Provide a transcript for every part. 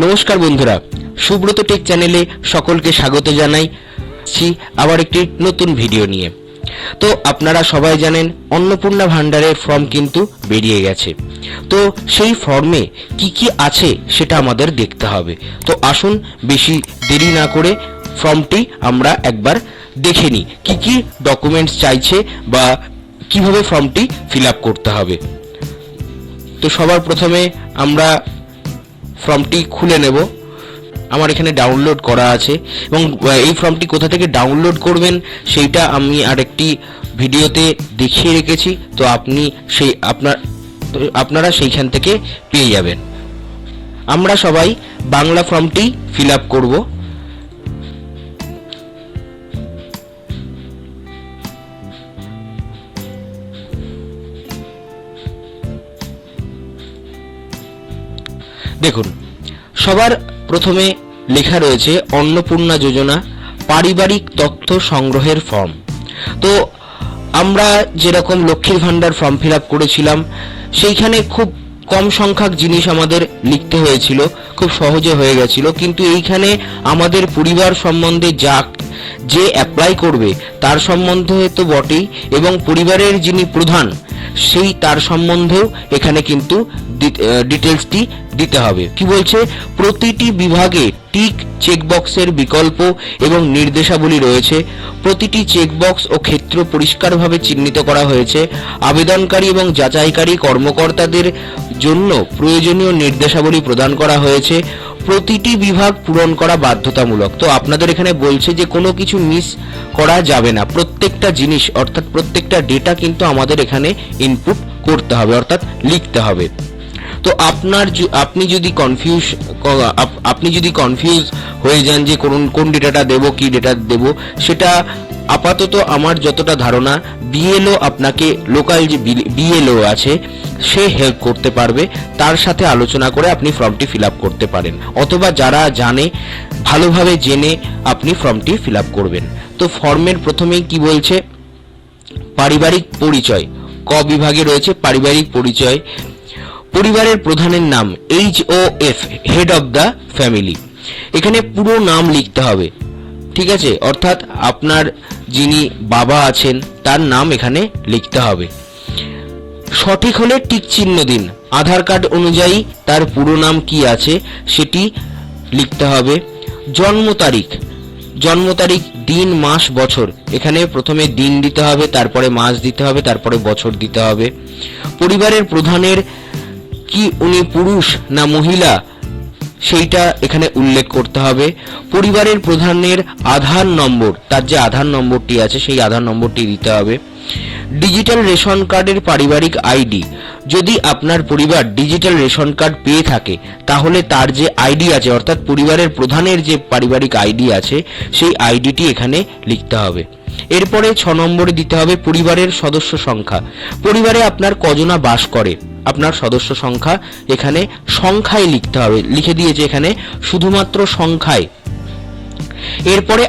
নমস্কার বন্ধুরা, সুব্রত টেক চ্যানেলে সকলকে স্বাগত জানাই আবার একটি নতুন ভিডিও নিয়ে। তো আপনারা সবাই জানেন অন্নপূর্ণা ভান্ডারের ফর্ম কিন্তু বেরিয়ে গেছে। তো সেই ফর্মে কি কি আছে সেটা আমাদের দেখতে হবে। তো আসুন বেশি দেরি না করে ফর্মটি আমরা একবার দেখে নিই, কি কি ডকুমেন্টস চাইছে বা কিভাবে ফর্মটি ফিল আপ করতে হবে। তো সবার প্রথমে আমরা ফর্মটি খুলে নেব। আমার এখানে ডাউনলোড করা আছে এবং এই ফর্মটি কোথা থেকে ডাউনলোড করবেন সেইটা আমি আরেকটি ভিডিওতে দেখিয়ে রেখেছি। তো আপনারা সেইখান থেকে পেয়ে যাবেন। আমরা সবাই বাংলা ফর্মটি ফিল আপ করব। দেখুন, সবার প্রথমে লেখা রয়েছে অন্নপূর্ণা যোজনা পারিবারিক তথ্য সংগ্রহের ফর্ম। তো আমরা যেরকম লক্ষ্মীর ভান্ডার ফর্ম ফিল আপ করেছিলাম, সেইখানে খুব কম সংখ্যক জিনিস আমাদের লিখতে হয়েছিল, খুব সহজে হয়ে গেছিল। কিন্তু এইখানে আমাদের পরিবার সম্বন্ধে যে অ্যাপ্লাই করবে তার সম্বন্ধে তো বটেই, এবং পরিবারের যিনি প্রধান সেই তার সম্বন্ধেও এখানে কিন্তু ডিটেলসটি দিতে হবে। কি বলছে, প্রতিটি বিভাগে টিক চেকবক্সের বিকল্প এবং নির্দেশাবলী রয়েছে। প্রতিটি চেকবক্স ও ক্ষেত্র পরিষ্কারভাবে চিহ্নিত করা হয়েছে। আবেদনকারী এবং যাচাইকারী কর্মকর্তাদের জন্য প্রয়োজনীয় নির্দেশাবলী প্রদান করা হয়েছে। প্রতিটি বিভাগ পূরণ করা বাধ্যতামূলক। তো আপনাদের এখানে বলছে যে কোনো কিছু মিস করা যাবে না, প্রত্যেকটা জিনিস অর্থাৎ প্রত্যেকটা ডেটা কিন্তু আমাদের এখানে ইনপুট করতে হবে, অর্থাৎ লিখতে হবে। তো আপনি যদি কনফিউজ হয়ে যান যে কোন ডেটাটা দেবো, কি ডেটা দেবো, সেটা আপাতত আমার যতটা ধারণা বিএলও আপনাকে, লোকাল যে বিএলও আছে সে হেল্প করতে পারবে। তার সাথে আলোচনা করে আপনি ফর্মটি ফিল আপ করতে পারেন, অথবা যারা জানে ভালোভাবে জেনে আপনি ফর্মটি ফিল আপ করবেন। তো ফর্মের প্রথমেই কি বলছে, পারিবারিক পরিচয়। ক বিভাগে রয়েছে পারিবারিক পরিচয়। পরিবারের প্রধানের নাম HOF, head of the family. এখানে পুরো নাম লিখতে হবে, ঠিক আছে? অর্থাৎ আপনার যিনি বাবা আছেন তার নাম এখানে লিখতে হবে। সঠিক হলে টিক চিহ্ন দিন। আধার কার্ড অনুযায়ী তার পুরো নাম কি আছে সেটি লিখতে হবে। জন্ম তারিখ, দিন, মাস, বছর। এখানে প্রথমে দিন দিতে হবে, তারপরে মাস দিতে হবে, তারপরে বছর দিতে হবে। পরিবারের প্রধানের কি উনি পুরুষ না মহিলা সেইটা এখানে উল্লেখ করতে হবে। পরিবারের প্রধানের আধার নম্বর, তার যে আধার নম্বরটি আছে সেই আধার নম্বরটি দিতে হবে। ডিজিটাল রেশন কার্ডের পারিবারিক আইডি, যদি আপনার পরিবার ডিজিটাল রেশন কার্ড পেয়ে থাকে তাহলে তার যে আইডি আছে, অর্থাৎ পরিবারের প্রধানের যে পারিবারিক আইডি আছে সেই আইডিটি এখানে লিখতে হবে। এরপরে 6 নম্বরে দিতে হবে পরিবারের সদস্য সংখ্যা। পরিবারে আপনার কজনা বাস করে, আপনার সদস্য সংখ্যা এখানে সংখ্যায় লিখতে হবে, লিখে দিয়েছে এখানে শুধুমাত্র সংখ্যায়। এরপরে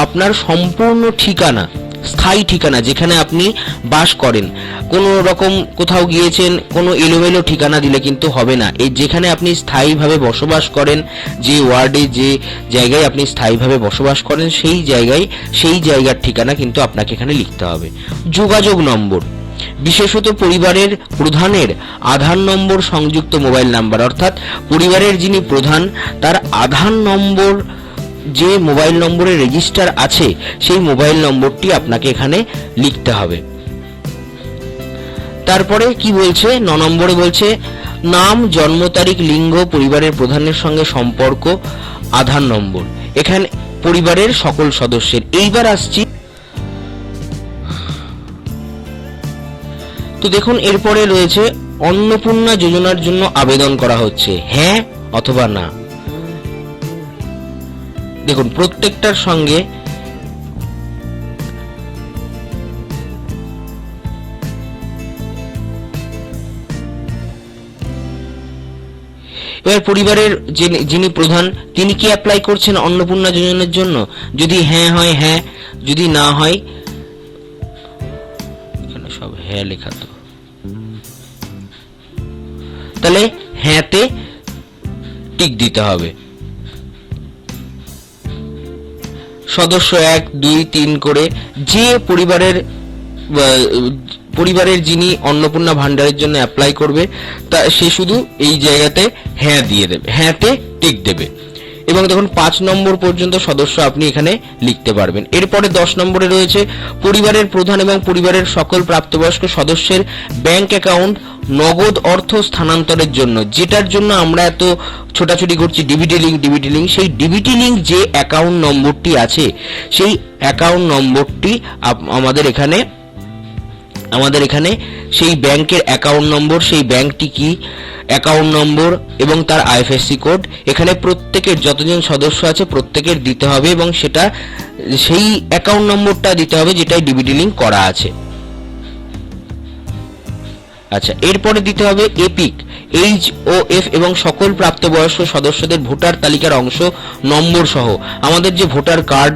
আপনার সম্পূর্ণ ঠিকানা, স্থায়ী ঠিকানা, যেখানে আপনি বাস করেন। কোনো রকম কোথাও গিয়েছেন, কোনো এলোমেলো ঠিকানা দিলে কিন্তু হবে না। এই যেখানে আপনি স্থায়ীভাবে বসবাস করেন, যে ওয়ার্ডে যে জায়গায় আপনি স্থায়ীভাবে বসবাস করেন সেই জায়গার ঠিকানা কিন্তু আপনাকে এখানে লিখতে হবে। যোগাযোগ নম্বর, বিশেষত পরিবারের প্রধানের আধার নম্বর সংযুক্ত মোবাইল নাম্বার, অর্থাৎ পরিবারের যিনি প্রধান তার আধার নম্বর যে মোবাইল নম্বরে রেজিস্টার আছে সেই মোবাইল নম্বরটি আপনাকে এখানে লিখতে হবে। তারপরে কি বলছে, 9 নম্বরে বলছে নাম, জন্ম তারিখ, লিঙ্গ, পরিবারের প্রধানের সঙ্গে সম্পর্ক, আধার নম্বর, এখানে পরিবারের সকল সদস্যের। এইবার আসছি, তো দেখুন এরপরে রয়েছে অন্নপূর্ণা যোজনার জন্য আবেদন করা হচ্ছে, হ্যাঁ অথবা না। দেখুন প্রত্যেকটার সঙ্গে এবার পরিবারের যিনি প্রধান তিনি কি অ্যাপ্লাই করছেন অন্নপূর্ণা যোজনার জন্য, যদি হ্যাঁ হয় হ্যাঁ, যদি না হয়, এখানে সব হ্যাঁ লেখা, তো তাহলে হ্যাঁতে টিক দিতে হবে। সদস্য 1, 2, 3 করে যে পরিবারের যিনি অন্নপূর্ণা ভান্ডারের জন্য অ্যাপ্লাই করবে তা সে শুধু এই জায়গাতে হ্যাঁ দিয়ে দেবে, হ্যাঁতে টিক দেবে। এবং দেখুন 5 নম্বর পর্যন্ত সদস্য আপনি এখানে লিখতে পারবেন। এরপরে 10 নম্বরে রয়েছে পরিবারের প্রধান এবং পরিবারের সকল প্রাপ্তবয়স্ক সদস্যের ব্যাংক অ্যাকাউন্ট নগদ অর্থ স্থানান্তরের জন্য, যেটার জন্য আমরা এত ছোটাছুটি করছি ডিবিটি লিঙ্ক, সেই ডিবিটি লিঙ্ক যে অ্যাকাউন্ট নম্বরটি আছে সেই অ্যাকাউন্ট নম্বরটি আমাদের এখানে সেই ব্যাংকের অ্যাকাউন্ট নম্বর, সেই ব্যাংকটি কি, অ্যাকাউন্ট নম্বর এবং তার আইএফএসসি কোড এখানে প্রত্যেকের যতজন সদস্য আছে প্রত্যেকের দিতে হবে এবং সেটা সেই অ্যাকাউন্ট নম্বরটা দিতে হবে যেটাই ডিবিটি লিঙ্ক করা আছে। আচ্ছা, এরপরে দিতে হবে এপিক, HOF এবং সকল প্রাপ্তবয়স্ক সদস্যদের ভোটার তালিকার অংশ নম্বর সহ আমাদের যে ভোটার কার্ড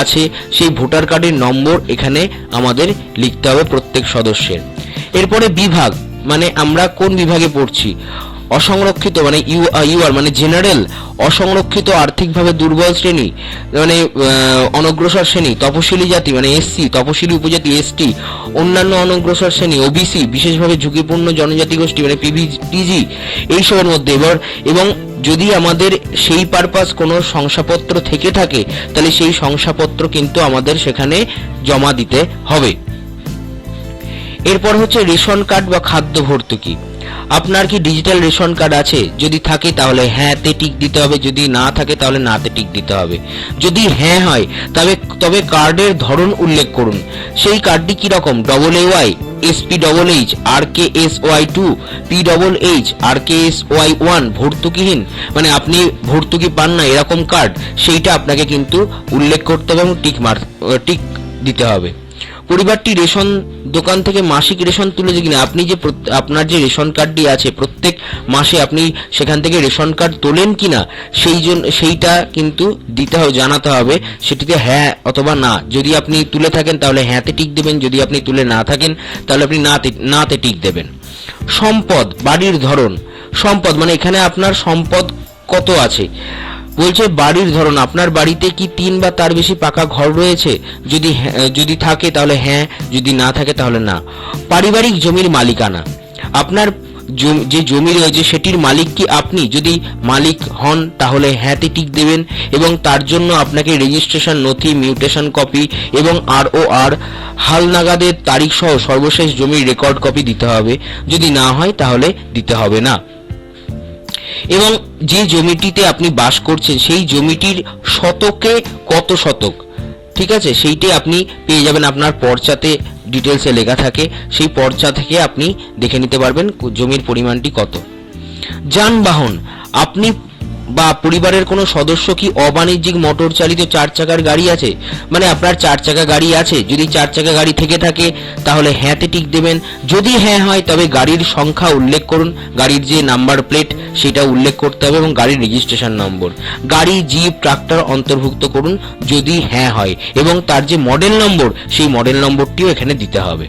আছে সেই ভোটার কার্ডের নম্বর এখানে আমাদের লিখতে হবে প্রত্যেক সদস্যের। এরপরে বিভাগ, মানে আমরা কোন বিভাগে পড়ছি, অসংরক্ষিত মানে ইউআর মানে জেনারেল, অসংরক্ষিত আর্থিকভাবে দুর্বল শ্রেণী মানে অনগ্রসর শ্রেণী, তপশিলি জাতি মানে এসসি, তপশিলি উপজাতি এসটি, অন্যান্য অনগ্রসর শ্রেণী ওবিসি, বিশেষভাবে ঝুঁকিপূর্ণ জনজাতি গোষ্ঠী মানে পিজি, এইসবের মধ্যে। এবং যদি আমাদের সেই পারপাস কোনো শংসাপত্র থেকে থাকে তাহলে সেই শংসাপত্র কিন্তু আমাদের সেখানে জমা দিতে হবে। এরপর হচ্ছে রেশন কার্ড বা খাদ্য ভর্তুকি। আপনার কি ডিজিটাল রেশন কার্ড আছে? যদি থাকে তাহলে হ্যাঁতে টিক দিতে হবে, যদি না থাকে তাহলে নাতে টিক দিতে হবে। যদি হ্যাঁ হয় তবে কার্ডের ধরন উল্লেখ করুন। সেই কার্ডটি কি রকম, AAY, SPHH, RKSY2, PHH, RKSY1, ভর্তুকিহীন মানে আপনি ভর্তুকি পান না এরকম কার্ড, সেইটা আপনাকে কিন্তু উল্লেখ করতে হবে এবং টিক দিতে হবে। পরিবারটি রেশন দোকান থেকে মাসিক রেশন তুলেছে কিনা, আপনি যে আপনার যে রেশন কার্ডটি আছে প্রত্যেক মাসে আপনি সেখান থেকে রেশন কার্ড তোলেন কিনা সেইটা কিন্তু দিতে হবে, জানাতে হবে সেটিতে হ্যাঁ অথবা না। যদি আপনি তুলে থাকেন তাহলে হ্যাঁতে টিক দেবেন, যদি আপনি তুলে না থাকেন তাহলে আপনি নাতে টিক দেবেন। সম্পদ, বাড়ির ধরন, সম্পদ মানে এখানে আপনার সম্পদ কত আছে, বলছে বাড়ির ধরন, আপনার বাড়িতে কি 3 বা তার বেশি পাকা ঘর রয়েছে, যদি থাকে তাহলে হ্যাঁ, যদি না থাকে তাহলে না। পারিবারিক জমির মালিকানা, আপনার যে জমি রয়েছে সেটির মালিক কি আপনি, যদি মালিক হন তাহলে হ্যাঁতে টিক দেবেন এবং তার জন্য আপনাকে রেজিস্ট্রেশন নথি, মিউটেশন কপি এবং ROR হালনাগাদের তারিখ সহ সর্বশেষ জমির রেকর্ড কপি দিতে হবে, যদি না হয় তাহলে দিতে হবে না। এবং যে জমিটিতে আপনি বাস করছেন সেই জমিটির শতকে কত শতক, ঠিক আছে, সেইটাই আপনি পেয়ে যাবেন আপনার পর্চাতে ডিটেলসে লেখা থাকে, সেই পর্চা থেকে আপনি দেখে নিতে পারবেন জমির পরিমাণটি কত। যানবাহন, আপনি বা পরিবারের কোনো সদস্য কি অবাণিজ্যিক মোটর চালিত 4 চাকার গাড়ি আছে, মানে আপনার 4 চাকা গাড়ি আছে, যদি 4 চাকা গাড়ি থেকে থাকে তাহলে হ্যাঁতে টিক দেবেন, যদি হ্যাঁ হয় তবে গাড়ির সংখ্যা উল্লেখ করুন, গাড়ির যে নাম্বার প্লেট সেটা উল্লেখ করতে হবে এবং গাড়ির রেজিস্ট্রেশন নম্বর, গাড়ি, জিপ, ট্রাক্টর অন্তর্ভুক্ত করুন যদি হ্যাঁ হয় এবং তার যে মডেল নম্বর সেই মডেল নম্বরটিও এখানে দিতে হবে।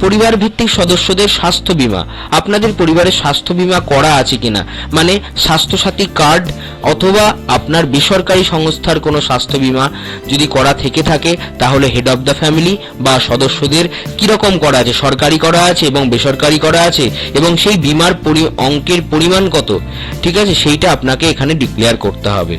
পরিবার ভিত্তিক সদস্যদের স্বাস্থ্য বীমা, আপনাদের পরিবারের স্বাস্থ্য বীমা করা আছে কিনা, মানে স্বাস্থ্যসাথী কার্ড অথবা আপনার বেসরকারি সংস্থার কোনো স্বাস্থ্য বীমা যদি করা থেকে থাকে তাহলে হেড অফ দ্য ফ্যামিলি বা সদস্যদের কিরকম করা আছে, সরকারি করা আছে এবং বেসরকারি করা আছে এবং সেই বীমার অঙ্কের পরিমাণ কত, ঠিক আছে, সেইটা আপনাকে এখানে ডিক্লেয়ার করতে হবে।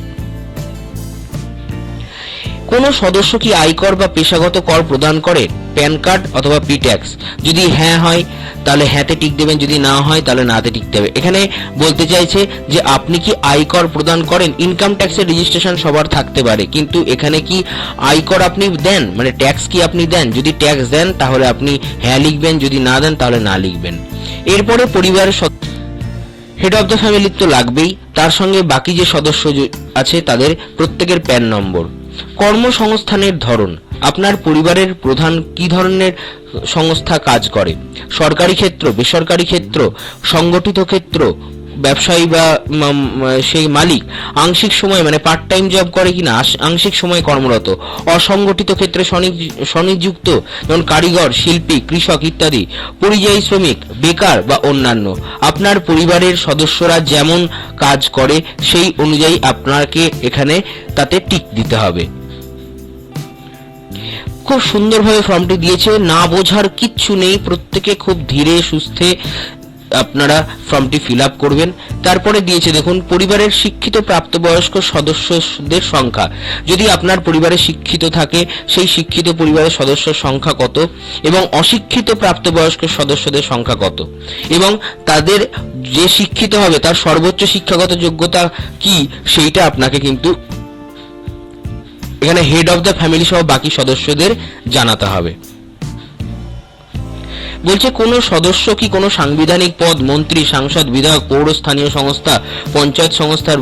কোনো সদস্য কি আয়কর বা পেশাগত কর প্রদান করে, প্যান কার্ড অথবা পি ট্যাক্স, যদি হ্যাঁ হয় তাহলে হ্যাঁতে টিক দেবেন, যদি না হয় তাহলে নাতে টিক দেবে। এখানে বলতে চাইছে যে আপনি কি আয়কর প্রদান করেন, ইনকাম ট্যাক্সের রেজিস্ট্রেশন সবার থাকতে পারে কিন্তু এখানে কি আয়কর আপনি দেন, মানে ট্যাক্স কি আপনি দেন, যদি ট্যাক্স দেন তাহলে আপনি হ্যাঁ লিখবেন, যদি না দেন তাহলে না লিখবেন। এরপরে পরিবারের হেড অফ দ্য ফ্যামিলি তো লাগবেই, তার সঙ্গে বাকি যে সদস্য আছে তাদের প্রত্যেকের প্যান নম্বর। কর্মসংস্থানের ধরন, আপনার পরিবারের প্রধান কি ধরনের সংস্থা কাজ করে, সরকারি ক্ষেত্র, বেসরকারি ক্ষেত্র, সংগঠিত ক্ষেত্র, ব্যবসায়ী বা সেই মালিক আংশিক সময় মানে পার্ট টাইম জব করে কিনা, আংশিক সময় কর্মরত, অসংগঠিত ক্ষেত্রে স্বনিযুক্ত যেমন কারিগর, শিল্পী, কৃষক ইত্যাদি, পরিযায়ী শ্রমিক, বেকার বা অন্যান্য। আপনার পরিবারের সদস্যরা যেমন কাজ করে সেই অনুযায়ী আপনাকে এখানে তাতে টিক দিতে হবে। খুব সুন্দরভাবে ফর্মটি দিয়েছে, না বোঝার কিচ্ছু নেই, প্রত্যেকে খুব ধীরে সুস্থে আপনারা ফর্মটি ফিল আপ করবেন। তারপরে দিয়েছে দেখুন, পরিবারের শিক্ষিত প্রাপ্তবয়স্ক সদস্যদের সংখ্যা। যদি আপনার পরিবারে শিক্ষিত থাকে সেই শিক্ষিত পরিবারের সদস্যের সংখ্যা কত, এবং অশিক্ষিত প্রাপ্তবয়স্ক সদস্যদের সংখ্যা কত, এবং তাদের যে শিক্ষিত হবে তার সর্বোচ্চ শিক্ষাগত যোগ্যতা কি সেইটা আপনাকে কিন্তু এখানে হেড অফ দ্য ফ্যামিলি সহ বাকি সদস্যদের জানাতে হবে। বলছে কোন সদস্য কি কোনো সাংবিধানিক পদ, মন্ত্রী, সাংসদ, বিধায়ক, পৌর স্থানীয় সংস্থা, পঞ্চায়েত সংস্থার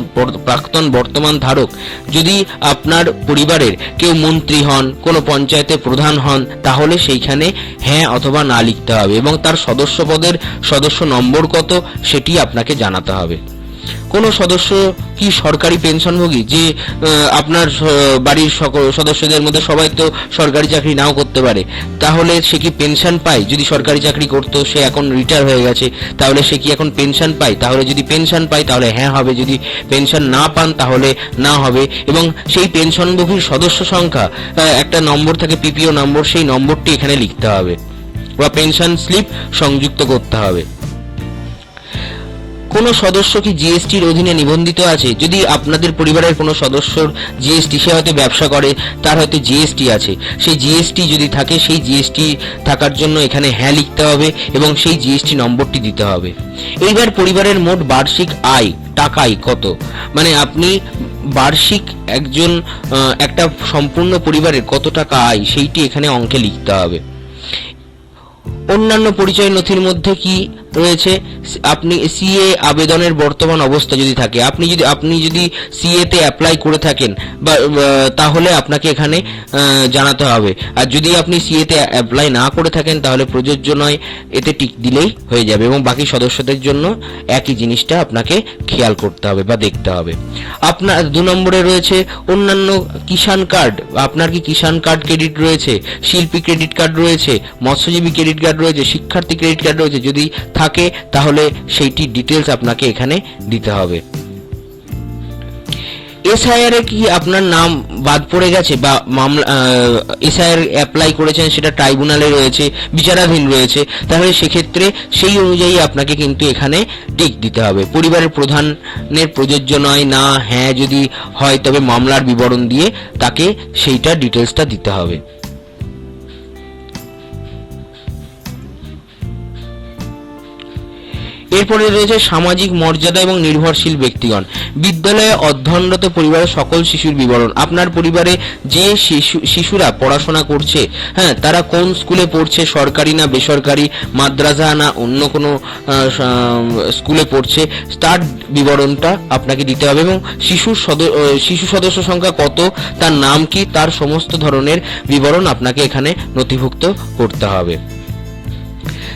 প্রাক্তন বর্তমান ধারক। যদি আপনার পরিবারের কেউ মন্ত্রী হন, কোনো পঞ্চায়েতের প্রধান হন, তাহলে সেইখানে হ্যাঁ অথবা না লিখতে হবে, এবং তার সদস্য পদের সদস্য নম্বর কত সেটি আপনাকে জানাতে হবে। কোনো সদস্য কি সরকারি পেনশনভোগী, যে আপনার বাড়ির সকল সদস্যদের মধ্যে সবাই তো সরকারি চাকরি নাও করতে পারে, তাহলে সে কি পেনশন পায়? যদি সরকারি চাকরি করতো, সে এখন রিটায়ার হয়ে গেছে, তাহলে সে কি এখন পেনশন পায়? তাহলে যদি পেনশন পায় তাহলে হ্যাঁ হবে, যদি পেনশন না পান তাহলে না হবে। এবং সেই পেনশনভোগীর সদস্য সংখ্যা একটা নম্বর থাকে, পিপিও নম্বর, সেই নম্বরটি এখানে লিখতে হবে বা পেনশন স্লিপ সংযুক্ত করতে হবে। কোনো সদস্য কি জিএসটির অধীনে নিবন্ধিত আছে? যদি আপনাদের পরিবারের কোনো সদস্যর জিএসটি, সে হয়তো ব্যবসা করে, তার হয়তো জিএসটি আছে, সেই জিএসটি যদি থাকে সেই জিএসটি থাকার জন্য এখানে হ্যাঁ লিখতে হবে এবং সেই জিএসটি নম্বরটি দিতে হবে। এইবার পরিবারের মোট বার্ষিক আয় টাকায় কত, মানে আপনি বার্ষিক একটা সম্পূর্ণ পরিবারের কত টাকা আয় সেইটি এখানে অঙ্কে লিখতে হবে। অন্যান্য পরিচয় নথির মধ্যে কি রয়েছে, আপনি সিএ আবেদনের বর্তমান অবস্থা যদি থাকে, আপনি যদি সিএ তে অ্যাপ্লাই করে থাকেন বা তাহলে আপনাকে এখানে জানাতে হবে। আর যদি আপনি সিএ তে অ্যাপ্লাই না করে থাকেন তাহলে প্রযোজ্য নয়, এতে টিক দিলেই হয়ে যাবে, এবং বাকি সদস্যদের জন্য একই জিনিসটা আপনাকে খেয়াল করতে হবে বা দেখতে হবে। আপনার 2 নম্বরে রয়েছে অন্যান্য কিষাণ কার্ড, আপনার কি কিষাণ কার্ড ক্রেডিট রয়েছে, শিল্পী ক্রেডিট কার্ড রয়েছে, মৎস্যজীবী ক্রেডিট কার্ড রয়েছে, শিক্ষার্থী ক্রেডিট কার্ড রয়েছে, যদি থাকে তাহলে সেইটি ডিটেলস আপনাকে এখানে দিতে হবে। এসআইআর এ কি আপনার নাম বাদ পড়ে গেছে বা মামলা এসআইআর অ্যাপ্লাই করেছেন, সেটা ট্রাইব্যুনালে রয়েছে, বিচারাধীন রয়েছে, তাহলে সেক্ষেত্রে সেই অনুযায়ী আপনাকে কিন্তু এখানে টিক দিতে হবে। পরিবারের প্রধানের প্রযোজ্য নয়, না হ্যাঁ যদি হয় তবে মামলার বিবরণ দিয়ে তাকে সেইটা ডিটেলসটা দিতে হবে। এরপরে রয়েছে সামাজিক মর্যাদা এবং নির্ভরশীল ব্যক্তিগণ। বিদ্যালয়ে অধ্যয়নরত পরিবারের সকল শিশুর বিবরণ। আপনার পরিবারে যে শিশুরা পড়াশোনা করছে, হ্যাঁ, তারা কোন স্কুলে পড়ছে, সরকারি না বেসরকারি, মাদ্রাসা না অন্য কোনো স্কুলে পড়ছে, তার বিবরণটা আপনাকে দিতে হবে, এবং শিশু সদস্য সংখ্যা কত, তার নাম কি, তার সমস্ত ধরনের বিবরণ আপনাকে এখানে নথিভুক্ত করতে হবে।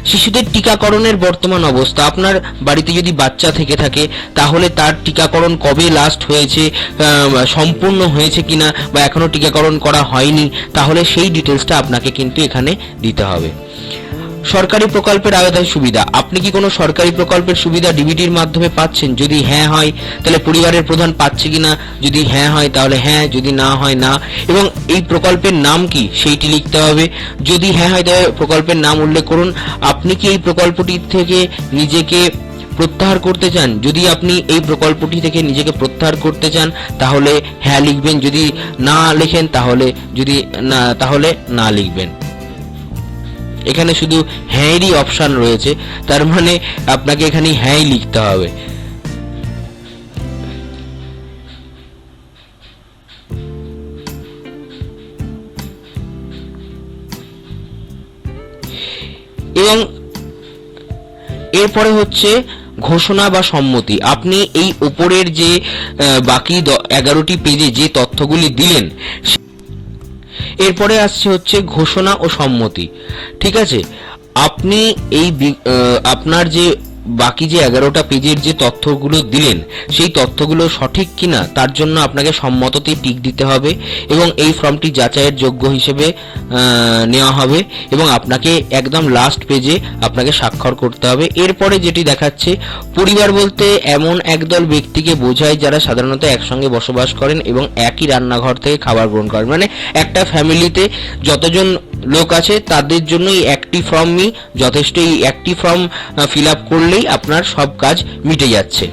শিশুদের টিকাকরণের বর্তমান অবস্থা। আপনার বাড়িতে যদি বাচ্চা থেকে থাকে তাহলে তার টিকাকরণ কবে লাস্ট হয়েছে, সম্পূর্ণ হয়েছে কিনা, বা এখনো টিকাকরণ করা হয়নি, তাহলে সেই ডিটেলসটা আপনাকে কিন্তু এখানে দিতে হবে। সরকারি প্রকল্পের আওতায় সুবিধা। আপনি কি কোনো সরকারি প্রকল্পের সুবিধা ডিবিটির মাধ্যমে পাচ্ছেন? যদি হ্যাঁ হয় তাহলে পরিবারের প্রধান পাচ্ছে কিনা, যদি হ্যাঁ হয় তাহলে হ্যাঁ, যদি না হয় না, এবং এই প্রকল্পের নাম কি সেইটি লিখতে হবে। যদি হ্যাঁ হয় তাহলে প্রকল্পের নাম উল্লেখ করুন। আপনি কি এই প্রকল্পটি থেকে নিজেকে প্রত্যাহার করতে চান? যদি আপনি এই প্রকল্পটি থেকে নিজেকে প্রত্যাহার করতে চান তাহলে হ্যাঁ লিখবেন, যদি না লেখেন তাহলে না লিখবেন। এখানে শুধু হ্যাঁরই অপশন রয়েছে, তার মানে আপনাকে এখানে হ্যাঁই লিখতে হবে। এবং এরপরে হচ্ছে ঘোষণা বা সম্মতি। আপনি এই উপরের যে বাকি 11টি পেজে যে তথ্যগুলি দিলেন, এরপরে আসছে হচ্ছে ঘোষণা ও সম্মতি। ঠিক আছে, আপনি এই আপনার যে বাকি যে 11টা পেজের যে তথ্যগুলো দিলেন সেই তথ্যগুলো সঠিক কিনা তার জন্য আপনাকে সম্মততে টিক দিতে হবে এবং এই ফর্মটি যাচাইয়ের যোগ্য হিসেবে নেওয়া হবে এবং আপনাকে একদম লাস্ট পেজে আপনাকে স্বাক্ষর করতে হবে। এরপরে যেটি দেখাচ্ছে, পরিবার বলতে এমন একদল ব্যক্তিকে বোঝায় যারা সাধারণত একসঙ্গে বসবাস করেন এবং একই রান্নাঘর থেকে খাবার গ্রহণ করেন। মানে একটা ফ্যামিলিতে যতজন লোক আছে তাদের জন্য এই একটি ফর্মই যথেষ্ট। এই একটি ফর্ম ফিল আপ করলেই আপনার সব কাজ মিটে যাচ্ছে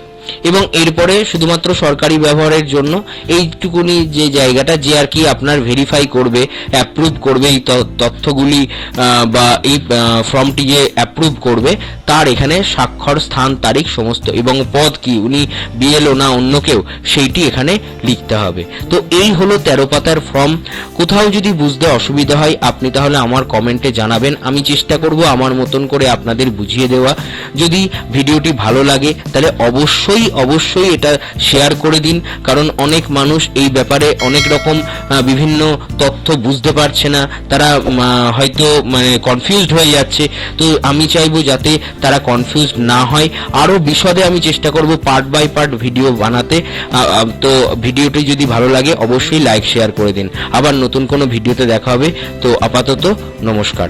এবং এরপরে শুধুমাত্র সরকারি ব্যবহারের জন্য এইটুকুনি যে জায়গাটা, যে আর কি আপনার ভেরিফাই করবে, অ্যাপ্রুভ করবে এই তথ্যগুলি বা এই ফর্মটি যে অ্যাপ্রুভ করবে তার এখানে স্বাক্ষর, স্থান, তারিখ সমস্ত এবং পদ কি, উনি বিএলও না অন্য কেউ, সেইটি এখানে লিখতে হবে। তো এই হলো 13 পাতার ফর্ম। কোথাও যদি বুঝতে অসুবিধা হয় আপনি তাহলে আমার কমেন্টে জানাবেন, আমি চেষ্টা করব আমার মতন করে আপনাদের বুঝিয়ে দেওয়া। যদি ভিডিওটি ভালো লাগে তাহলে অবশ্যই এটা শেয়ার করে দিন, কারণ অনেক মানুষ এই ব্যাপারে অনেক রকম বিভিন্ন তথ্য বুঝতে পারছে না, তারা হয়তো কনফিউজড হয়ে যাচ্ছে। তো আমি চাইবো যাতে তারা কনফিউজ না হয়। আরো বিশদে আমি চেষ্টা করব পার্ট বাই পার্ট ভিডিও বানাতে। তো ভিডিওটি যদি ভালো লাগে অবশ্যই লাইক শেয়ার করে দিন। আবার নতুন কোনো ভিডিওতে দেখা হবে। তো আপাতত নমস্কার।